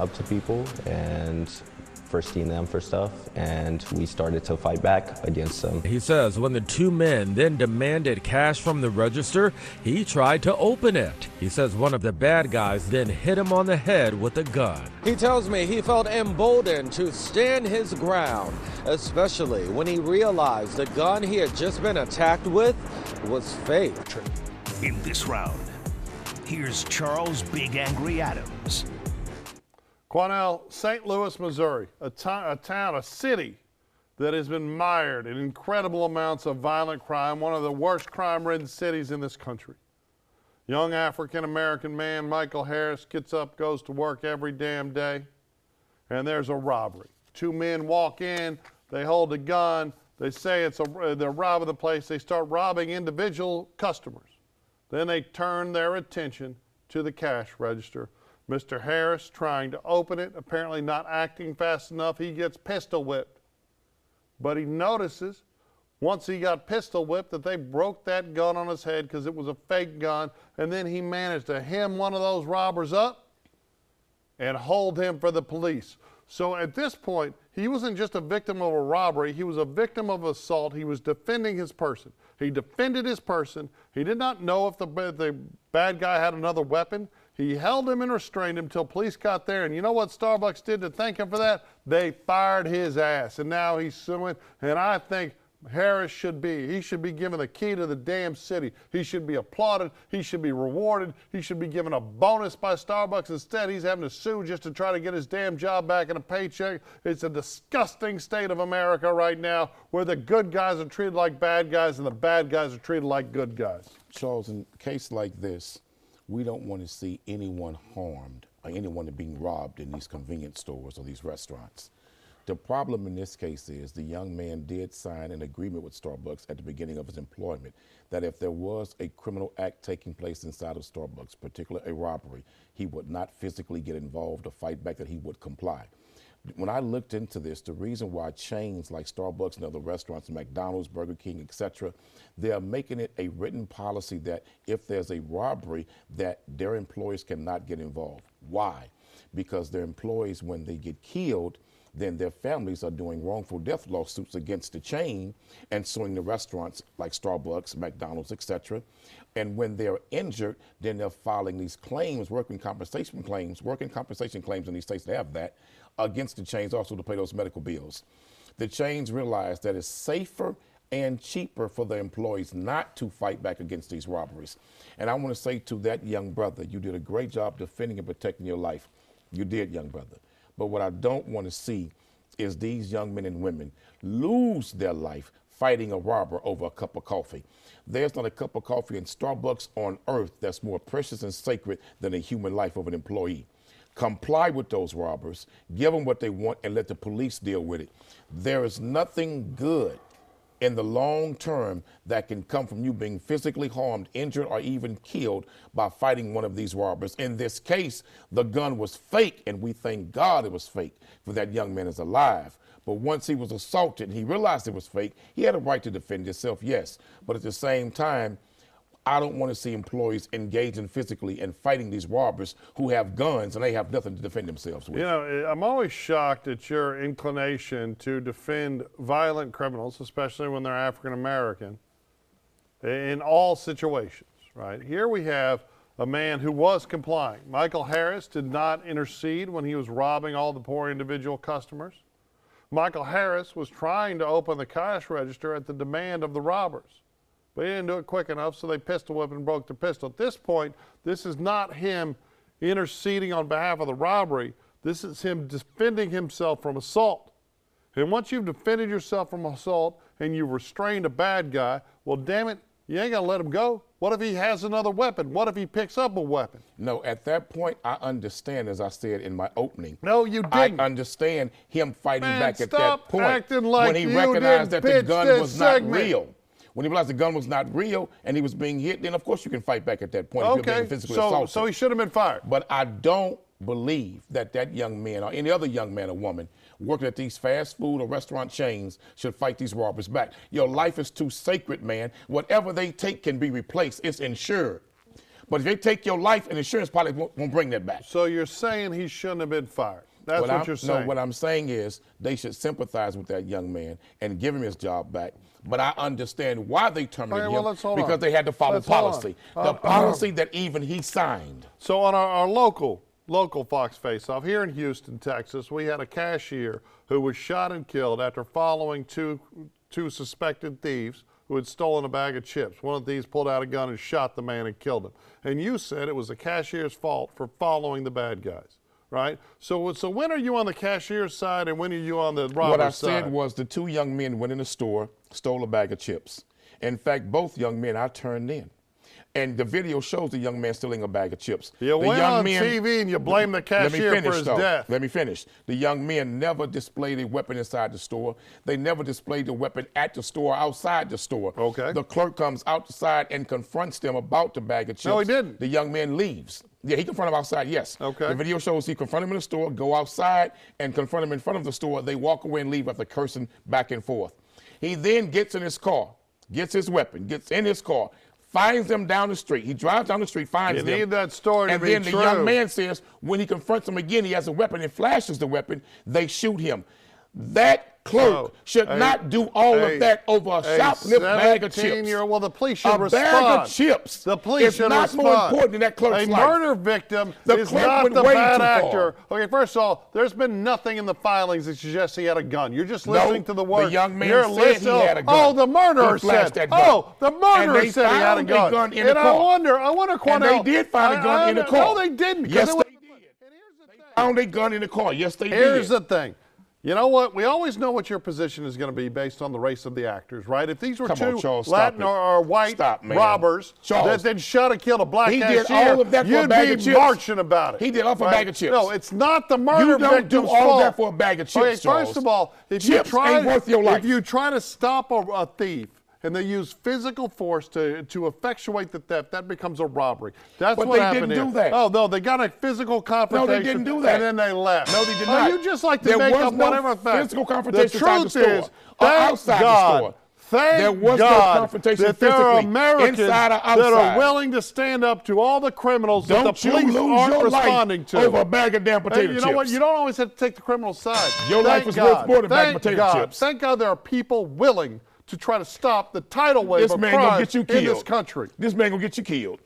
up to people and seeing them for stuff, and we started to fight back against them. He says when the two men then demanded cash from the register, he tried to open it. He says one of the bad guys then hit him on the head with a gun. He tells me he felt emboldened to stand his ground, especially when he realized the gun he had just been attacked with was fake. In this round, here's Charles Big Angry Adams. Quanell, St. Louis, Missouri, a city that has been mired in incredible amounts of violent crime, one of the worst crime-ridden cities in this country. Young African-American man, Michael Harris, gets up, goes to work every damn day, and there's a robbery. Two men walk in, they hold a gun, they say they're robbing the place, they start robbing individual customers. Then they turn their attention to the cash register. Mr. Harris trying to open it, apparently not acting fast enough. He gets pistol whipped. But he notices, once he got pistol whipped, that they broke that gun on his head because it was a fake gun. And then he managed to hem one of those robbers up and hold him for the police. So at this point, he wasn't just a victim of a robbery. He was a victim of assault. He was defending his person. He defended his person. He did not know if the bad guy had another weapon. He held him and restrained him until police got there. And you know what Starbucks did to thank him for that? They fired his ass. And now he's suing. And I think Harris should be given the key to the damn city. He should be applauded. He should be rewarded. He should be given a bonus by Starbucks. Instead, he's having to sue just to try to get his damn job back and a paycheck. It's a disgusting state of America right now where the good guys are treated like bad guys and the bad guys are treated like good guys. Charles, in a case like this, we don't want to see anyone harmed or anyone being robbed in these convenience stores or these restaurants. The problem in this case is the young man did sign an agreement with Starbucks at the beginning of his employment that if there was a criminal act taking place inside of Starbucks, particularly a robbery, he would not physically get involved or fight back, that he would comply. When I looked into this, the reason why chains like Starbucks and other restaurants, McDonald's, Burger King, etc., they are making it a written policy that if there's a robbery, that their employees cannot get involved. Why? Because their employees, when they get killed, then their families are doing wrongful death lawsuits against the chain and suing the restaurants like Starbucks, McDonald's, etc. And when they're injured, then they're filing these claims, working compensation claims in these states, they have that, against the chains also to pay those medical bills. The chains realize that it's safer and cheaper for the employees not to fight back against these robberies. And I want to say to that young brother, you did a great job defending and protecting your life. You did, young brother. But what I don't want to see is these young men and women lose their life fighting a robber over a cup of coffee. There's not a cup of coffee in Starbucks on earth that's more precious and sacred than a human life of an employee. Comply with those robbers, give them what they want, and let the police deal with it. There is nothing good in the long term that can come from you being physically harmed, injured, or even killed by fighting one of these robbers. In this case, the gun was fake, and we thank God it was fake, for that young man is alive. But once he was assaulted and he realized it was fake, he had a right to defend himself, yes. But at the same time, I don't want to see employees engaging physically and fighting these robbers who have guns and they have nothing to defend themselves with. You know, I'm always shocked at your inclination to defend violent criminals, especially when they're African American, in all situations, right? Here we have a man who was complying. Michael Harris did not intercede when he was robbing all the poor individual customers. Michael Harris was trying to open the cash register at the demand of the robbers. But he didn't do it quick enough, so they pistol whipped and broke the pistol. At this point, this is not him interceding on behalf of the robbery. This is him defending himself from assault. And once you've defended yourself from assault and you've restrained a bad guy, well, damn it, you ain't gonna let him go. What if he has another weapon? What if he picks up a weapon? No, at that point, I understand, as I said in my opening. No, you didn't. I understand him fighting back at that stop point. acting like when he you recognized didn't that the pitch gun this was not segment. real. When he realized the gun was not real and he was being hit, then of course you can fight back at that point if you're being physically assaulted. So he should have been fired. But I don't believe that that young man or any other young man or woman working at these fast food or restaurant chains should fight these robbers back. Your life is too sacred, man. Whatever they take can be replaced. It's insured. But if they take your life, an insurance policy won't bring that back. So you're saying he shouldn't have been fired? That's what you're saying? No, what I'm saying is they should sympathize with that young man and give him his job back. But I understand why they terminated him, because they had to follow policy. The policy that even he signed. So on our local Fox Face-Off here in Houston, Texas, we had a cashier who was shot and killed after following two suspected thieves who had stolen a bag of chips. One of these pulled out a gun and shot the man and killed him. And you said it was the cashier's fault for following the bad guys, right? So when are you on the cashier's side and when are you on the robber's side? What I said was the two young men went in the store, stole a bag of chips. In fact, both young men I turned in. And the video shows the young man stealing a bag of chips. You went on TV and you blame the cashier for his death. Let me finish. The young men never displayed a weapon inside the store. They never displayed the weapon at the store, outside the store. Okay. The clerk comes outside and confronts them about the bag of chips. No, he didn't. The young man leaves. Yeah, he confronted him outside, yes. Okay. The video shows he confronted him in the store, go outside and confront him in front of the store. They walk away and leave after cursing back and forth. He then gets in his car, gets his weapon, gets in his car, finds them down the street. He drives down the street, finds them. You need that story to be true. And then the young man says, when he confronts him again, he has a weapon and flashes the weapon. They shoot him. That clerk should not do all of that over a shoplift bag of chips. Well, the police should respond. A bag of chips. The police should respond. It's not more important than that clerk's life. A murder victim is not the bad actor. Okay, first of all, there's been nothing in the filings that suggests he had a gun. You're just listening to the words. The young man said he had a gun. Oh, the murderer said. Oh, the murderer said he had a gun. And I wonder, Quanell. And they did find a gun in the car. No, they didn't. Yes, they did. They found a gun in the car. Yes, they did. Here's the thing. You know what? We always know what your position is going to be based on the race of the actors, right? If these were two Latin or white robbers that then shot and killed a black cashier, you'd be marching about it. He did all for a bag of chips. No, it's not the murder victim's fault. You don't do all of that for a bag of chips, Okay, first of all, if you try to stop a thief, and they use physical force to effectuate the theft, that becomes a robbery. That's what happened here. But they didn't do that. Oh, no, they got a physical confrontation. No, they didn't do that. And then they left. No, they did not. You just like to make up whatever fact. Physical confrontation inside the store. The truth is, thank God, that there are Americans that are willing to stand up to all the criminals that the police aren't responding to. Over a bag of damn potato chips. You know what? You don't always have to take the criminal's side. Your life is worth more than a bag of potato chips. Thank God there are people willing to try to stop the tidal wave of crime in this country. This man gonna get you killed.